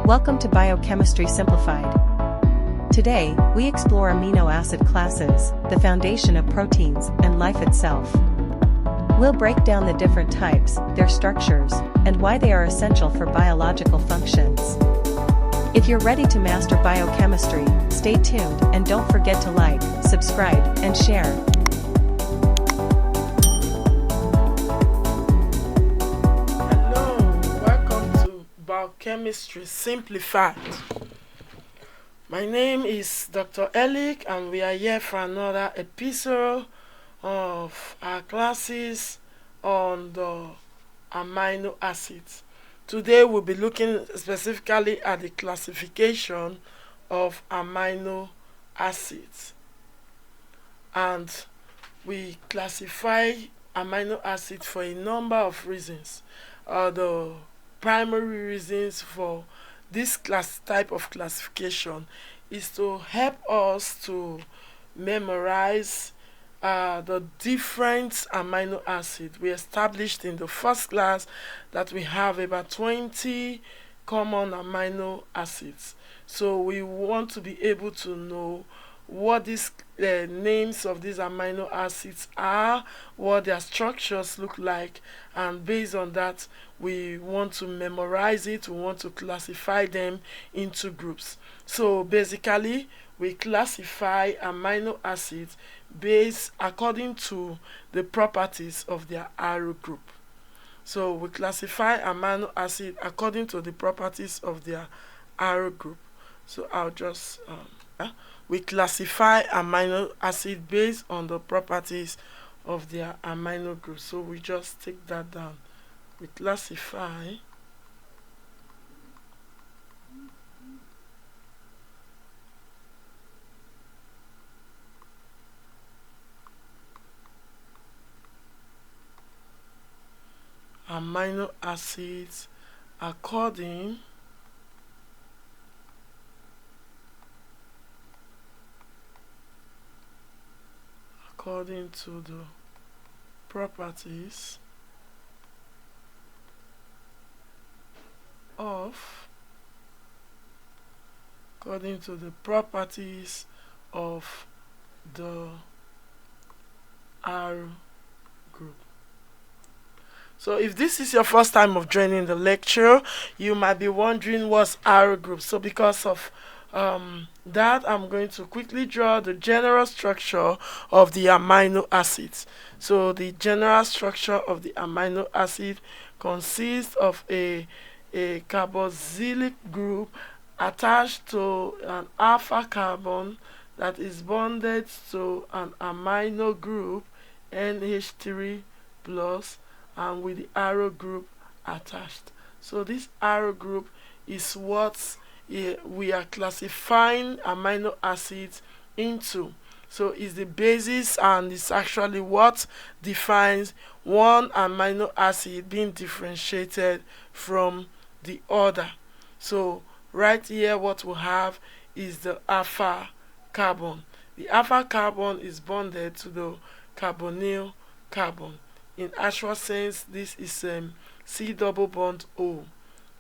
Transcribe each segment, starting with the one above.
Welcome to Biochemistry Simplified. Today, we explore amino acid classes, the foundation of proteins, and life itself. We'll break down the different types, their structures, and why they are essential for biological functions. If you're ready to master biochemistry, stay tuned and don't forget to like, subscribe, and share. Biochemistry Simplified. My name is Dr. Elik, and we are here for another episode of our classes on the amino acids. Today we'll be looking specifically at the classification of amino acids, and we classify amino acids for a number of reasons. The primary reasons for this type of classification is to help us to memorize the different amino acids. We established in the first class that we have about 20 common amino acids. So we want to be able to know what these names of these amino acids are, what their structures look like, and based on that we want to memorize it, we want to classify them into groups. So basically we classify amino acids based according to the properties of their arrow group. So we classify amino acid according to the properties of their arrow group. So I'll just we classify amino acid based on the properties of their amino group. So we just take that down. We classify amino acids according to the properties of the R group. So if this is your first time of joining the lecture, you might be wondering what's R group. So because of that, I'm going to quickly draw the general structure of the amino acids. So the general structure of the amino acid consists of a carboxylic group attached to an alpha carbon that is bonded to an amino group NH3 plus, and with the arrow group attached. So this arrow group is what we are classifying amino acids into. So it's the basis, and it's actually what defines one amino acid being differentiated from the other. So right here what we have is the alpha carbon. The alpha carbon is bonded to the carbonyl carbon. In actual sense, this is C double bond O.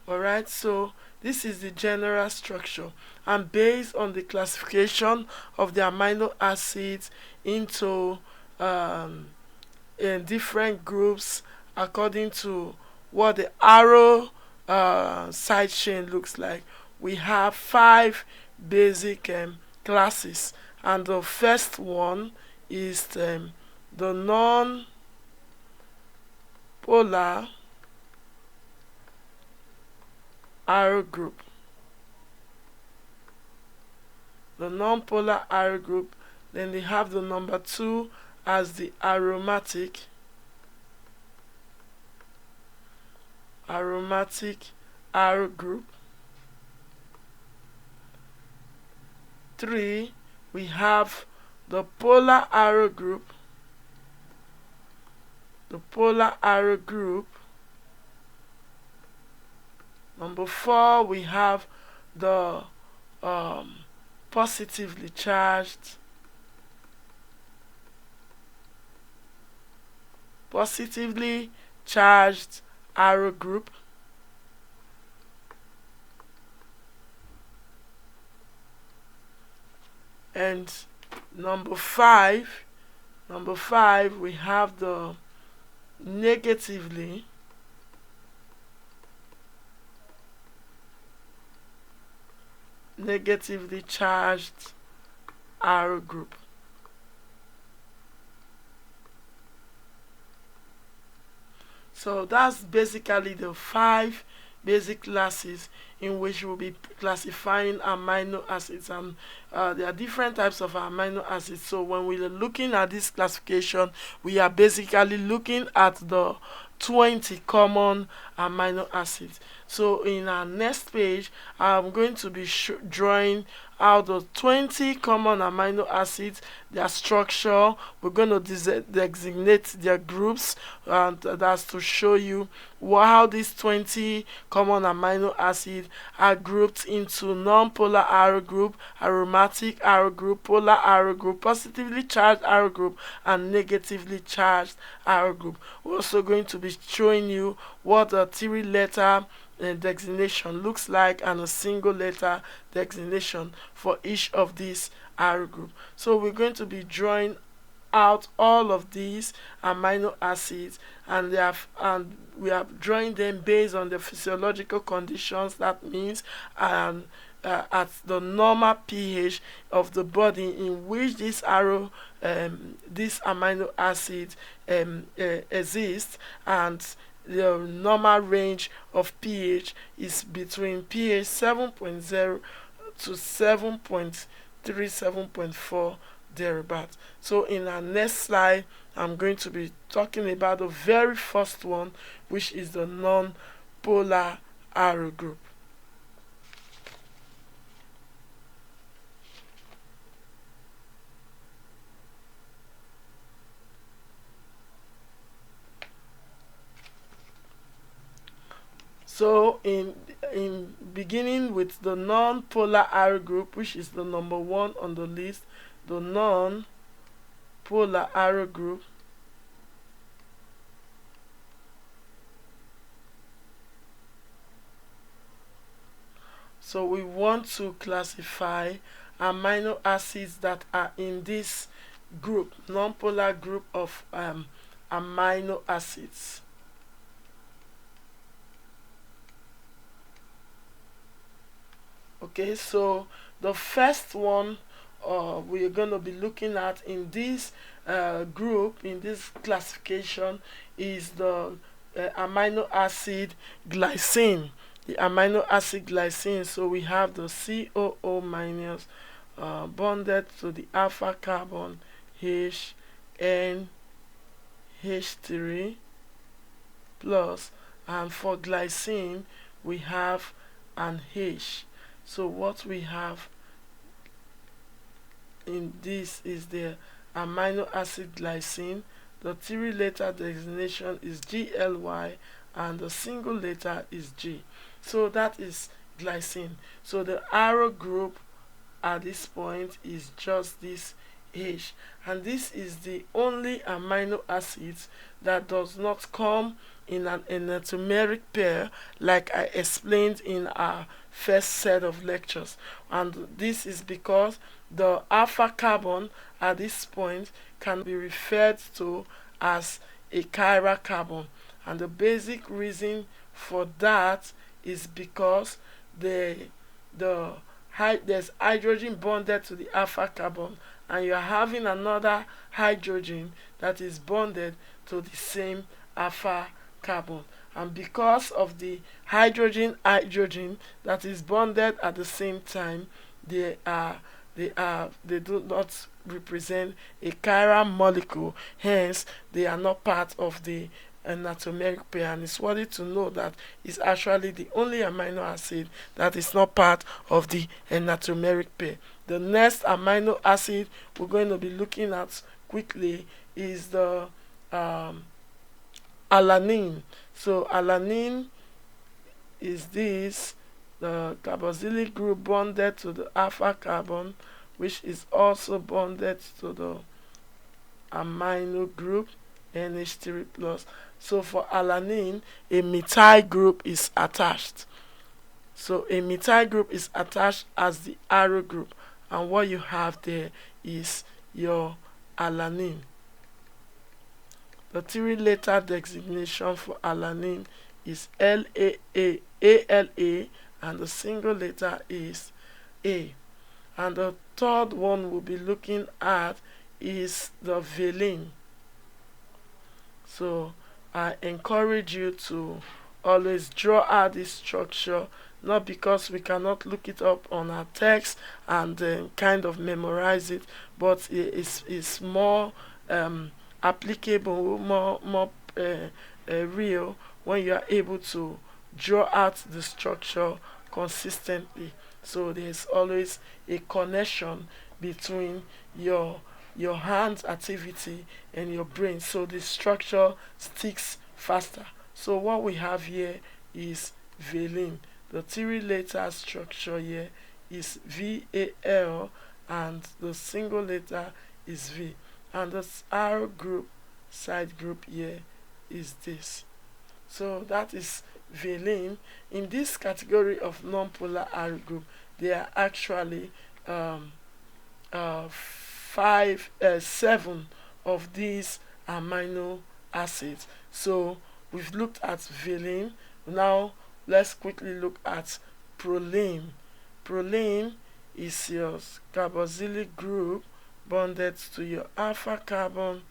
Alright, so this is the general structure, and based on the classification of the amino acids into in different groups according to what the arrow side chain looks like, we have 5 basic classes, and the first one is the non-polar arrow group. The non-polar arrow group. Then they have the number 2 as the aromatic arrow group. 3, we have the polar arrow group. Number 4, we have the positively charged arrow group. And number five, we have the negatively charged arrow group. So that's basically the 5 basic classes in which we'll be classifying amino acids, and there are different types of amino acids. So when we're looking at this classification, we are basically looking at the 20 common amino acids. So in our next page, I'm going to be drawing out the 20 common amino acids, their structure. We're going to designate their groups, and that's to show you how these 20 common amino acids are grouped into non-polar arrow group, aromatic arrow group, polar arrow group, positively charged arrow group, and negatively charged arrow group. We're also going to be showing you what a 3-letter designation looks like, and a single letter designation for each of these arrow group. So we're going to be drawing out all of these amino acids, and we are drawing them based on the physiological conditions. That means at the normal pH of the body in which this amino acid exists, and the normal range of pH is between pH 7.0 to 7.3, 7.4 So in our next slide, I'm going to be talking about the very first one, which is the non-polar arrow group. So in beginning with the non-polar arrow group, which is the number 1 on the list, the non-polar arrow group so we want to classify amino acids that are in this group, non-polar group of amino acids. Okay, so the first one we're going to be looking at in this group, in this classification, is the amino acid glycine. The amino acid glycine. So we have the COO minus bonded to the alpha carbon HNH3 plus, and for glycine we have an H. So what we have in this is the amino acid glycine. The 3-letter designation is GLY, and the single letter is G. So that is glycine. So the arrow group at this point is just this H, and this is the only amino acids that does not come in an enantiomeric pair, like I explained in our first set of lectures. And this is because the alpha carbon at this point can be referred to as a chiral carbon, and the basic reason for that is because there's hydrogen bonded to the alpha carbon, and you're having another hydrogen that is bonded to the same alpha carbon, and because of the hydrogen that is bonded at the same time, they do not represent a chiral molecule, hence they are not part of the enantiomeric pair. And it's worthy to know that it's actually the only amino acid that is not part of the enantiomeric pair. The next amino acid we're going to be looking at quickly is the alanine. So alanine is the carboxylic group bonded to the alpha carbon, which is also bonded to the amino group NH3 plus. So for alanine, a methyl group is attached. So a methyl group is attached as the arrow group, and what you have there is your alanine. The three-letter designation for alanine is ALA, and the single letter is A. And the third one we'll be looking at is the valine. So I encourage you to always draw out this structure, not because we cannot look it up on our text and kind of memorize it, but it's more applicable, more real when you are able to draw out the structure consistently. So there's always a connection between your hands activity and your brain, so the structure sticks faster. So what we have here is valine. The three-letter structure here is VAL, and the single letter is V, and the R group side group here is this. So that is valine. In this category of non-polar R group, there are actually seven of these amino acids. So we've looked at valine. Now let's quickly look at proline. Proline is your carboxylic group bonded to your alpha carbon.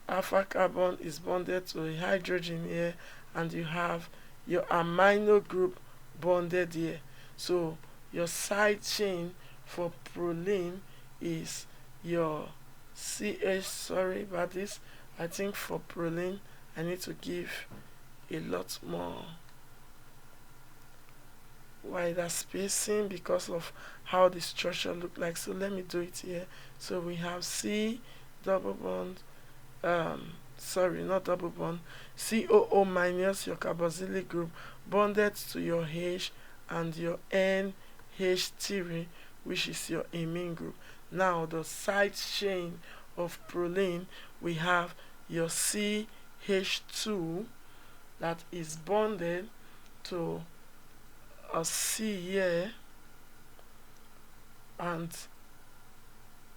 Alpha carbon is bonded to a hydrogen here, and you have your amino group bonded here. So your side chain for proline is your CH. Sorry about this. I think for proline I need to give a lot more wider spacing because of how the structure look like. So let me do it here. So we have C double bond, sorry, not double bond, COO minus your carboxylic group bonded to your H and your NH3, which is your amine group. Now the side chain of proline, we have your CH2 that is bonded to a C here, and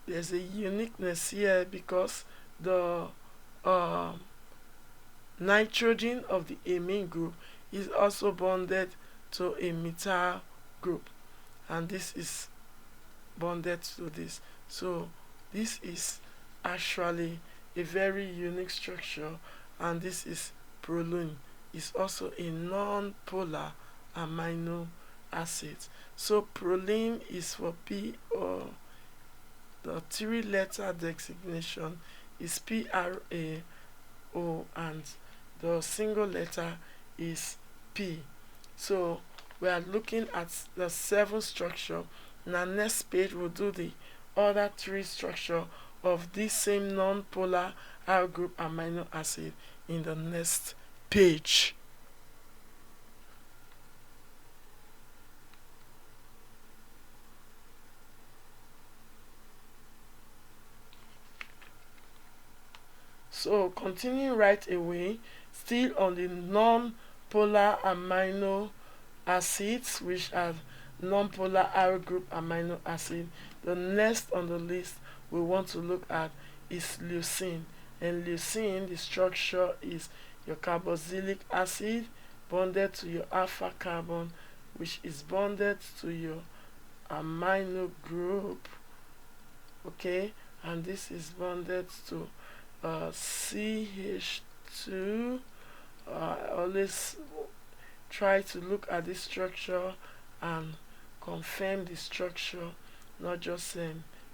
there's a uniqueness here because the nitrogen of the amine group is also bonded to a methyl group, and this is bonded to this. So this is actually a very unique structure, and this is proline. It's also a non-polar amino acid. So proline is for P, or the three-letter designation is PRAO, and the single letter is P. So we are looking at the 7 structure. In our next page we'll do the other 3 structure of this same non-polar R group amino acid in the next page. So continuing right away, still on the non-polar amino acids, which are non-polar R group amino acid, the next on the list we want to look at is leucine. And leucine, the structure is your carboxylic acid bonded to your alpha carbon, which is bonded to your amino group, okay, and this is bonded to CH2. Always try to look at this structure and confirm the structure, not just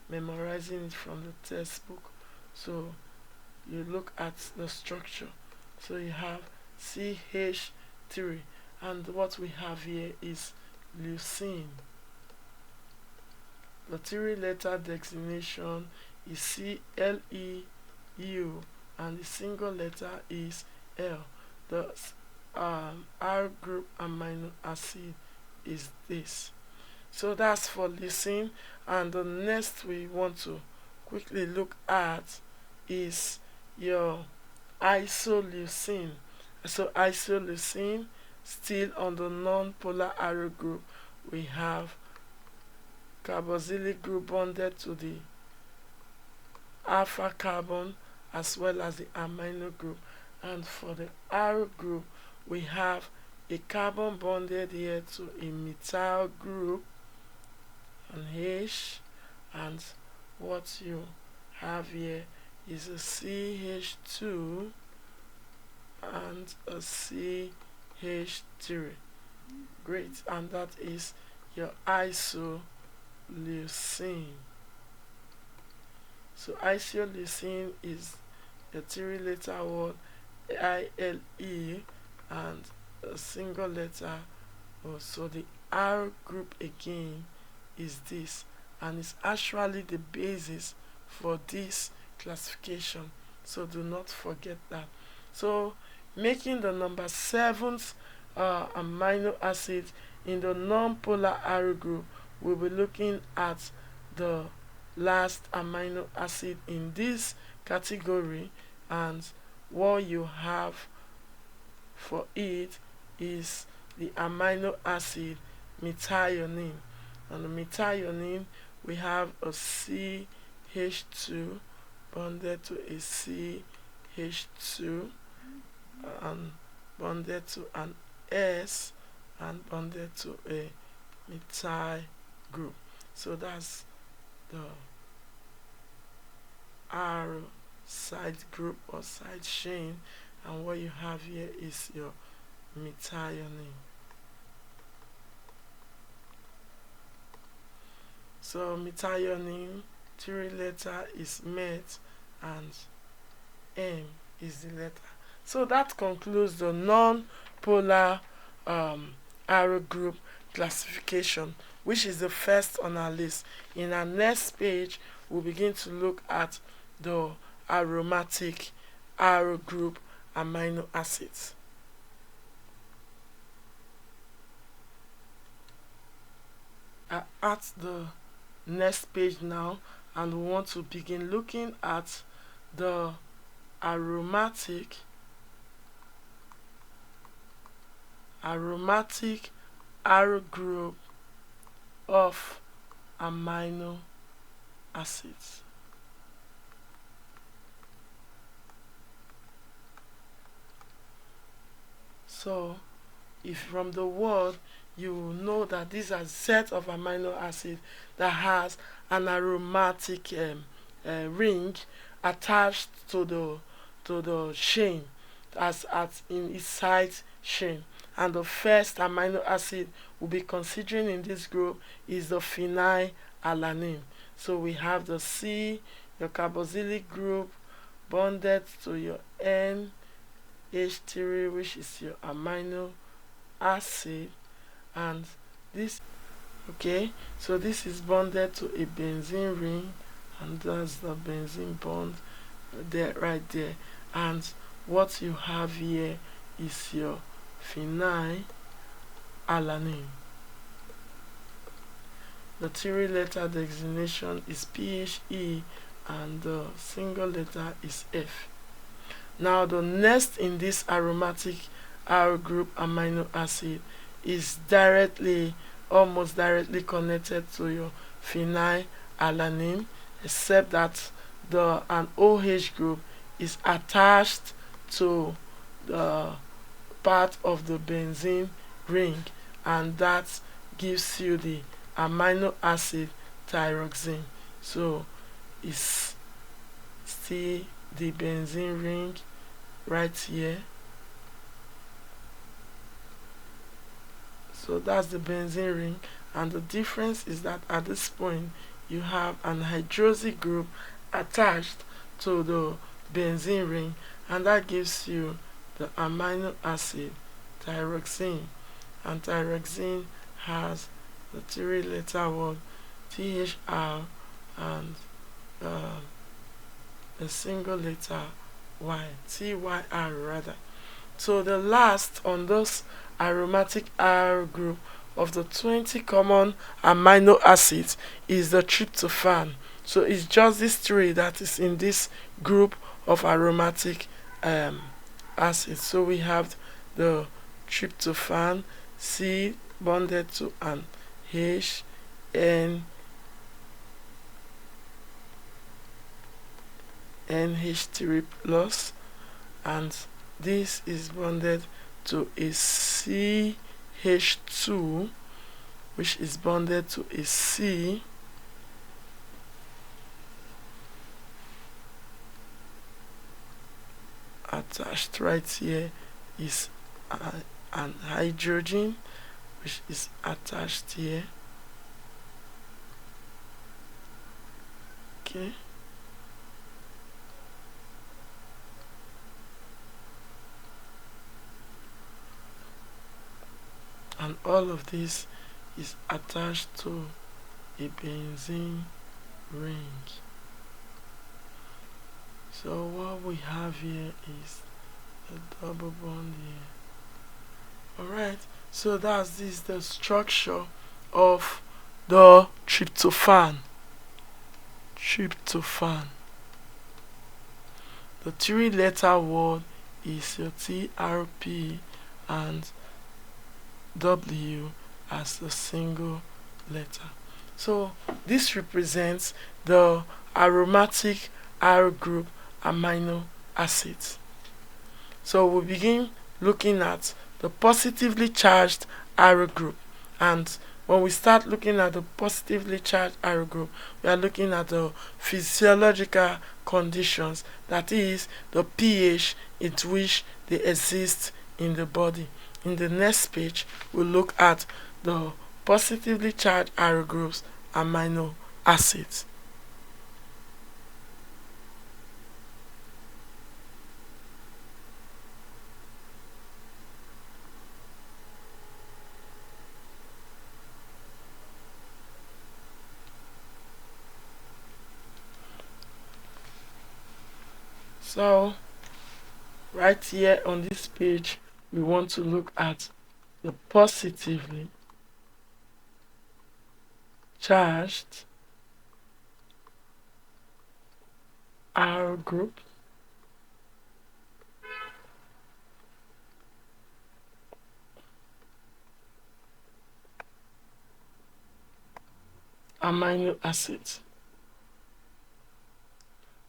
memorizing it from the textbook. So you look at the structure. So you have CH3, and what we have here is leucine. The 3-letter designation is CLEU, and the single letter is L. The R group amino acid is this. So that's for leucine, and the next we want to quickly look at is your isoleucine. So isoleucine, still on the non-polar arrow group, we have carboxylic group bonded to the alpha carbon as well as the amino group. And for the R group, we have a carbon bonded here to a methyl group, an H, and what you have here is a CH2 and a CH3. Great, and that is your isoleucine. So isoleucine is a three-letter word, ILE, and a single letter O. So the R group again is this, and it's actually the basis for this classification. So do not forget that. So making the number 7th amino acid in the non-polar R group, we'll be looking at the last amino acid in this category, and what you have for it is the amino acid methionine. And the methionine, we have a CH2 bonded to a CH2 and bonded to an S and bonded to a methyl group. So that's the R side group or side chain, and what you have here is your methionine. So methionine, three-letter is met, and M is the letter. So that concludes the non-polar R group classification, which is the first on our list. In our next page, we'll begin to look at the aromatic R group amino acids. At the next page now, and we want to begin looking at the aromatic R group of amino acids. So if from the word you know that these are set of amino acids that has an aromatic ring attached to the chain, as in its side chain. And the first amino acid we'll be considering in this group is the phenylalanine. So we have the C, your carboxylic group, bonded to your NH3, which is your amino acid, and this, okay, so this is bonded to a benzene ring, and that's the benzene bond there, right there. And what you have here is your phenylalanine. The three-letter designation is PHE, and the single letter is F. Now the next in this aromatic R group amino acid is almost directly connected to your phenylalanine, except that an OH group is attached to the part of the benzene ring, and that gives you the amino acid thyroxine. So it's still the benzene ring right here. So that's the benzene ring, and the difference is that at this point you have an hydroxy group attached to the benzene ring, and that gives you the amino acid thyroxine. And thyroxine has the three-letter word THR and a single letter Y, TYR rather. So the last on this aromatic R group of the 20 common amino acids is the tryptophan. So it's just these three that is in this group of aromatic acids. So we have the tryptophan, C bonded to an H, N, NH3 plus, and this is bonded to a CH2, which is bonded to a C, attached right here is an hydrogen, which is attached here. Okay, and all of this is attached to a benzene ring. So what we have here is a double bond here. Alright, so that's the structure of the tryptophan. The 3-letter word is your TRP and W as the single letter. So this represents the aromatic R group amino acids. So we begin looking at the positively charged R group, and when we start looking at the positively charged R group, we are looking at the physiological conditions, that is the pH at which they exist in the body. In the next page, we'll look at the positively charged R groups amino acids. So right here on this page, we want to look at the positively charged R group amino acids.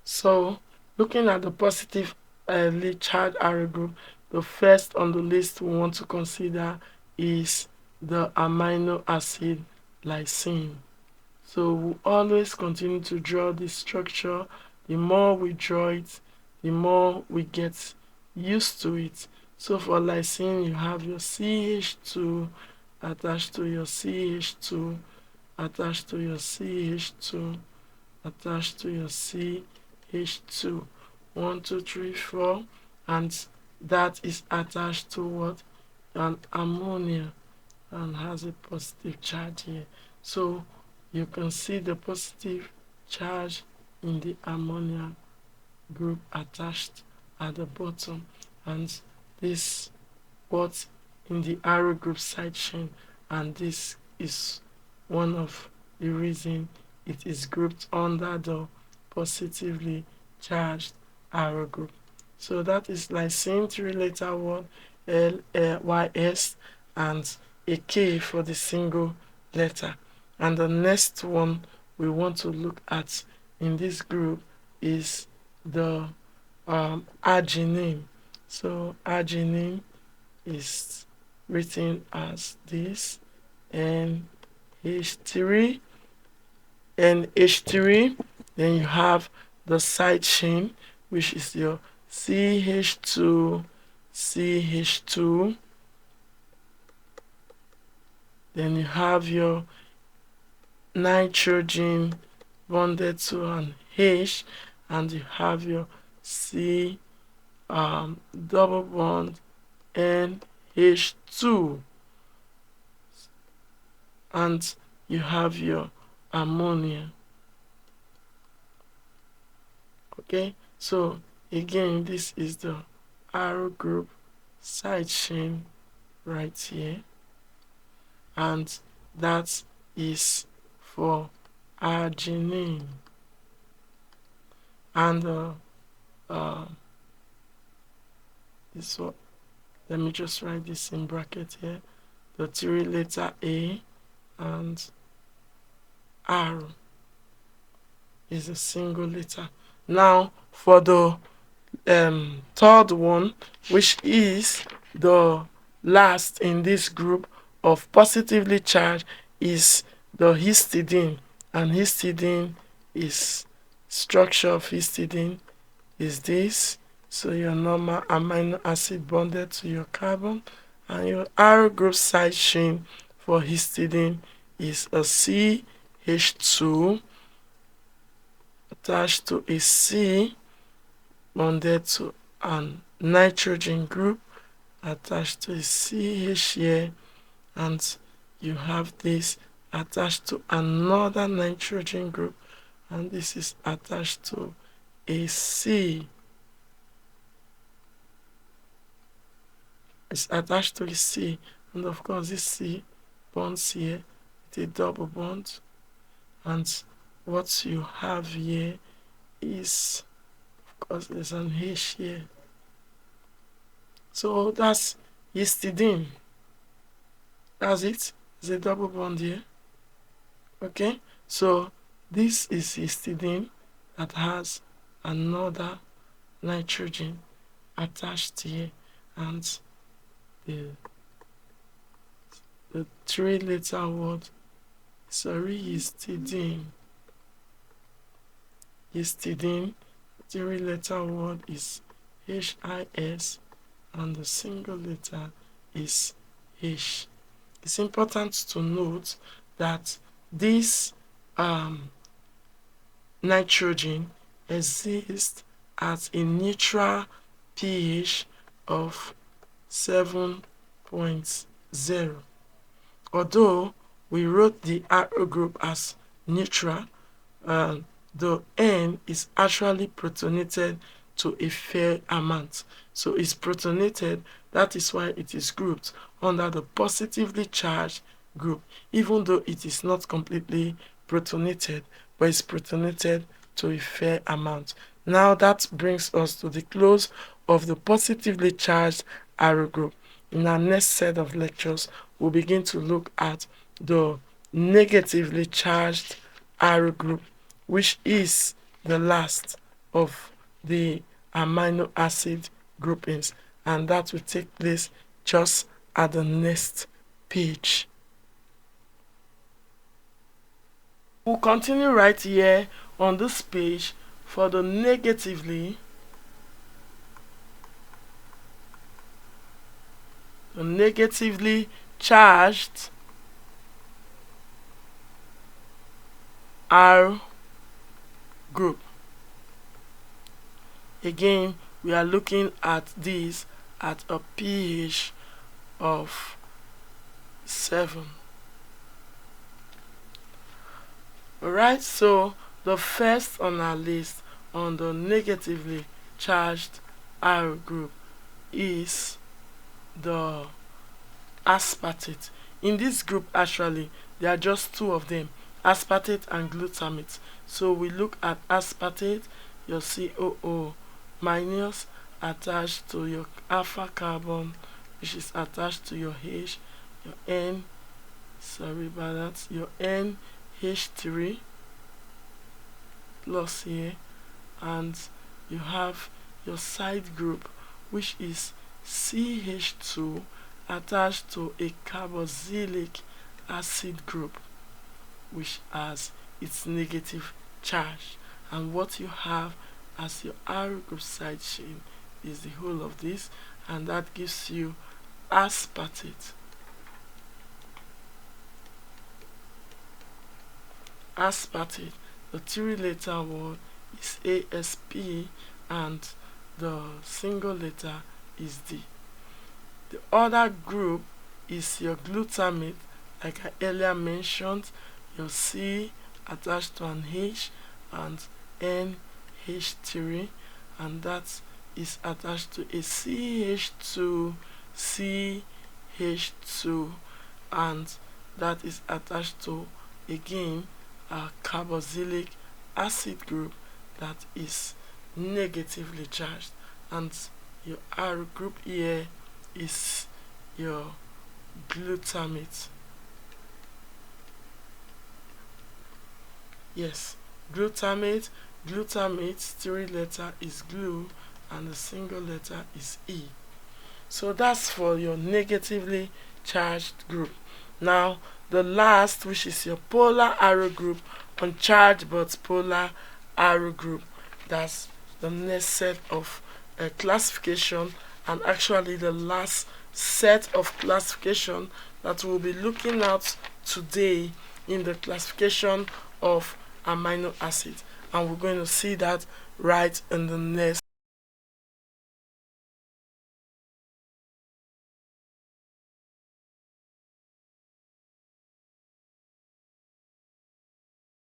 So looking at the positively charged R group, the first on the list we want to consider is the amino acid lysine. So we always continue to draw this structure. The more we draw it, the more we get used to it. So for lysine, you have your CH2 attached to your CH2, attached to your CH2, attached to your CH2. 1, 2, 3, 4, and that is attached to what? An ammonia, and has a positive charge here. So you can see the positive charge in the ammonia group attached at the bottom, and this what in the arrow group side chain, and this is one of the reason it is grouped under the positively charged arrow group. So that is lysine, 3-letter word, LYS, and a K for the single letter. And the next one we want to look at in this group is the arginine. So arginine is written as this, NH3, NH3. Then you have the side chain, which is your CH2, CH2. Then you have your nitrogen bonded to an H, and you have your C double bond NH2, and you have your ammonia. Okay, so again, this is the arrow group side chain right here, and that is for arginine. And this one, let me just write this in bracket here, the 3-letter A, and R is a single letter. Now for the third one, which is the last in this group of positively charged, is the histidine. And histidine is, structure of histidine is this. So your normal amino acid bonded to your carbon, and your R group side chain for histidine is a CH2 attached to a C bonded to an nitrogen group attached to a CH here, and you have this attached to another nitrogen group, and this is attached to a C. It's attached to a C, and of course this C bonds here with a double bond, and what you have here is, of course, there's an H here. So that's histidine. That's it. There's a double bond here. Okay, so this is histidine that has another nitrogen attached here, and the 3-letter word, sorry, histidine. Histidine, 3-letter word is HIS, and the single letter is H. It's important to note that this nitrogen exists at a neutral pH of 7.0. Although we wrote the R group as neutral, the N is actually protonated to a fair amount. So it's protonated, that is why it is grouped under the positively charged group, even though it is not completely protonated, but it's protonated to a fair amount. Now that brings us to the close of the positively charged R group. In our next set of lectures, we'll begin to look at the negatively charged R group, which is the last of the amino acid groupings, and that will take place just at the next page. We'll continue right here on this page for the negatively charged R group. Again, we are looking at this at a pH of 7. Alright, so the first on our list on the negatively charged R group is the aspartate. In this group, actually, there are just two of them, aspartate and glutamate. So we look at aspartate, your COO minus attached to your alpha carbon, which is attached to your H, your N, sorry about that, your NH3 plus here, and you have your side group, which is CH2 attached to a carboxylic acid group, which has its negative charge. And what you have as your R group side chain is the whole of this, and that gives you aspartate. Aspartate, the 3-letter word is ASP, and the single letter is D. The other group is your glutamate, like I earlier mentioned, your C attached to an H and NH3, and that is attached to a CH2, CH2, and that is attached to, again, a carboxylic acid group that is negatively charged. And your R group here is your glutamate. Yes, glutamate Glutamate, 3-letter is glue, and the single letter is E. So that's for your negatively charged group. Now the last, which is your polar arrow group, uncharged but polar arrow group. That's the next set of classification, and actually the last set of classification that we'll be looking at today in the classification of amino acids, and we're going to see that right in the next